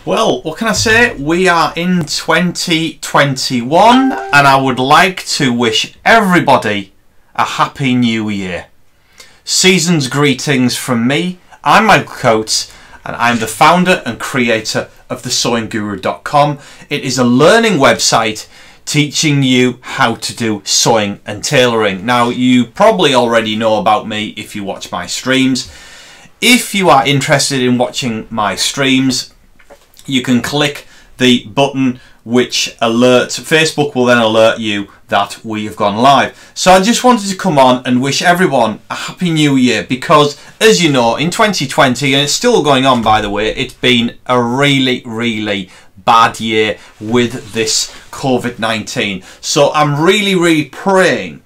Well, what can I say? We are in 2021 and I would like to wish everybody a happy new year. Season's greetings from me. I'm Michael Coates and I'm the founder and creator of thesewingguru.com. It is a learning website teaching you how to do sewing and tailoring. Now, you probably already know about me if you watch my streams. If you are interested in watching my streams, you can click the button which alerts. Facebook will then alert you that we have gone live. So I just wanted to come on and wish everyone a happy new year, because as you know, in 2020, and it's still going on by the way, it's been a really bad year with this COVID-19. So I'm really praying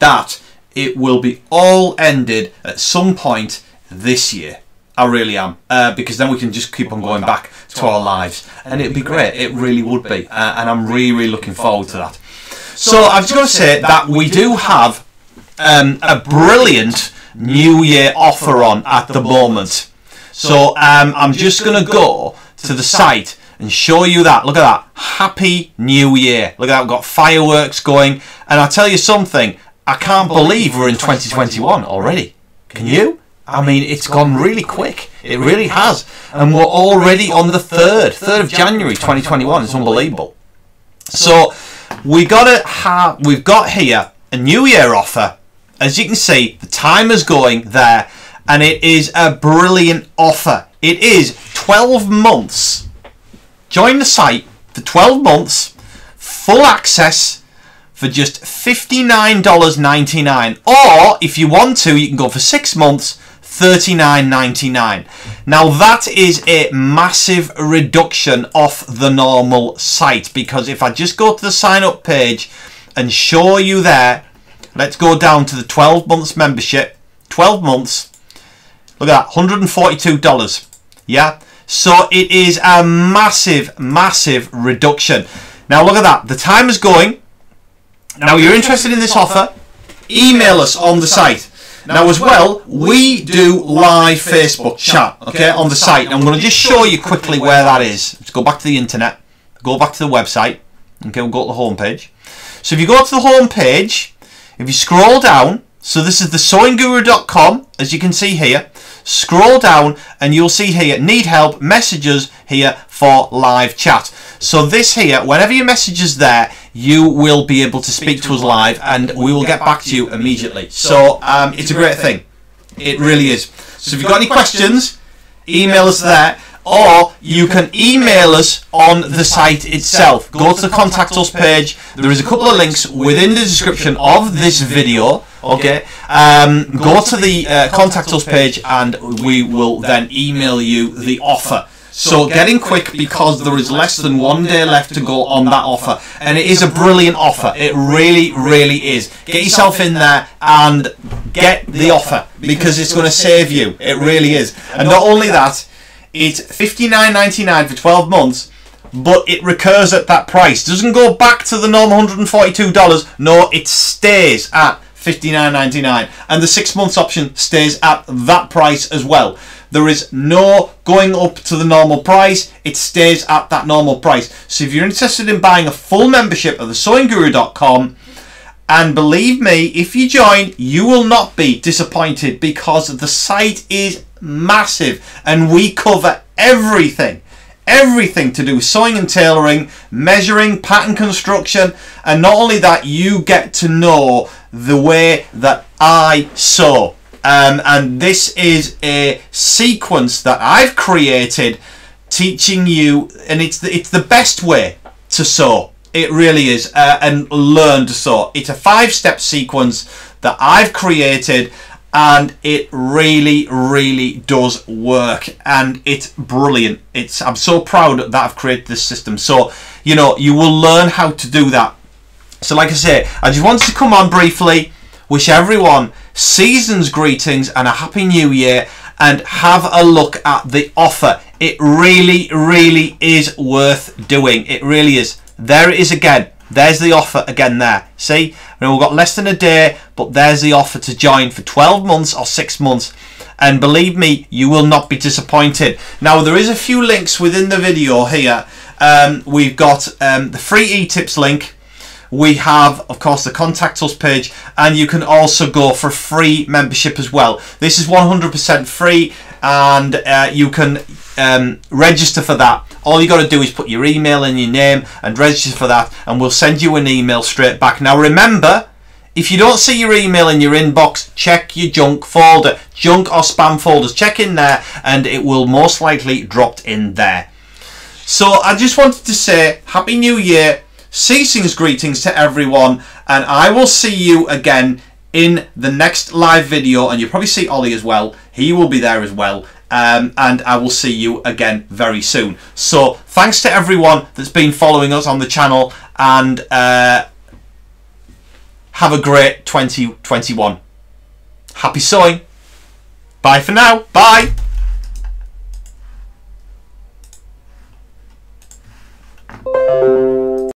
that it will be all ended at some point this year. I really am, because then we can just keep on going back to our lives, and it'd be great. It really would be, and I'm really looking forward to that. So I've just got to say that we do have a brilliant New Year offer on at the moment. So I'm just going to go to the site and show you that. Look at that. Happy New Year. Look at that. We've got fireworks going, and I'll tell you something. I can't believe we're in 2021 already. Can you? I mean, it's gone really quick. It really has. And we're already on the 3rd of January 2021. It's unbelievable. So we've got here a New Year offer. As you can see, the timer's going there, and it is a brilliant offer. It is 12 months. Join the site for 12 months, full access for just $59.99. Or if you want to, you can go for 6 months, $39.99. Now that is a massive reduction off the normal site, because if I just go to the sign up page and show you there, let's go down to the 12 months membership. 12 months, look at that, $142. Yeah, so it is a massive reduction. Now look at that, the time is going. Now you're interested in this offer, email us on the site. Now as well, we do live Facebook chat, okay, on the site. And I'm going to just show you quickly where that is. Let's go back to the internet, go back to the website, okay, we'll go to the home page. So if you go to the home page, if you scroll down, so this is thesewingguru.com, as you can see here, scroll down and you'll see here, need help, messages here for live chat. So this here, whenever your message is there, you will be able to speak to us live and we will get back to you immediately. So it's a great thing. It really is. So if you've got any questions, email us there, or you can email us on the site itself. Go to the contact us page. There is a couple of links within the description of this video. Okay, go to the contact us page and we will then email you the offer. So get in quick, because there is less than 1 day left to go on that offer, and it is a brilliant offer. It really is. Get yourself in there and get the offer, because it's going to save you. It really is. And not only that, it's $59.99 for 12 months, but it recurs at that price. Doesn't go back to the normal $142. No, it stays at $59.99, and the 6 months option stays at that price as well. There is no going up to the normal price. It stays at that normal price. So if you're interested in buying a full membership of thesewingguru.com, and believe me, if you join, you will not be disappointed, because the site is massive and we cover everything to do with sewing and tailoring, measuring, pattern construction, and not only that, you get to know the way that I sew. And this is a sequence that I've created teaching you, and it's the best way to sew. It really is, and learn to sew. It's a 5-step sequence that I've created, and it really does work, and it's brilliant. I'm so proud that I've created this system. So you know, you will learn how to do that. So like I say, I just wanted to come on briefly, wish everyone season's greetings and a happy new year, and have a look at the offer. It really is worth doing. It really is. There it is again. There's the offer again there. See, we've got less than a day, but there's the offer to join for 12 months or 6 months. and believe me, you will not be disappointed. Now, there is a few links within the video here. We've got the free e-tips link. We have, of course, the contact us page, and you can also go for free membership as well. This is 100% free, and you can register for that. All you got to do is put your email and your name and register for that, and we'll send you an email straight back. Now remember, if you don't see your email in your inbox, check your junk folder, junk or spam folders. Check in there, and it will most likely dropped in there. So I just wanted to say Happy New Year. Season's greetings to everyone, and I will see you again in the next live video, and you'll probably see Ollie as well. He will be there as well, and I will see you again very soon. So thanks to everyone that's been following us on the channel, and have a great 2021. Happy sewing. Bye for now. Bye.